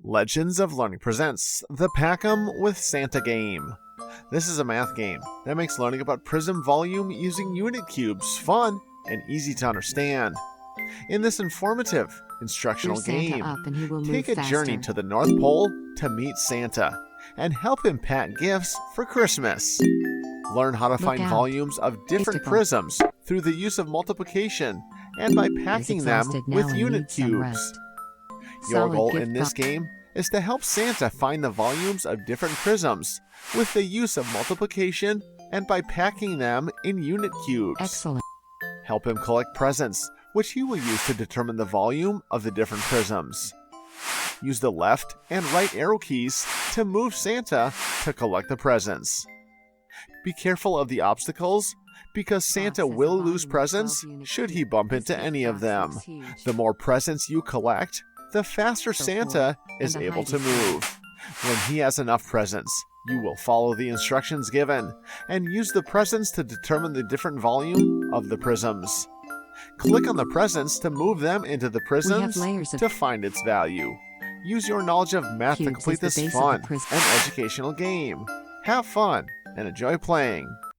Legends of Learning presents the Pack 'em with Santa game. This is a math game that makes learning about prism volume using unit cubes fun and easy to understand. In this informative, instructional game, take a journey to the North Pole to meet Santa and help him pack gifts for Christmas. Learn how to find volumes of different prisms through the use of multiplication and by packing them with unit cubes. Your goal in this game is to help Santa find the volumes of different prisms with the use of multiplication and by packing them in unit cubes. Excellent. Help him collect presents, which he will use to determine the volume of the different prisms. Use the left and right arrow keys to move Santa to collect the presents. Be careful of the obstacles, because Santa will lose presents should he bump into any of them. The more presents you collect, the faster Santa is able to move. When he has enough presents, you will follow the instructions given and use the presents to determine the different volume of the prisms. Click on the presents to move them into the prisms to find its value. Use your knowledge of math to complete this fun and educational game. Have fun and enjoy playing.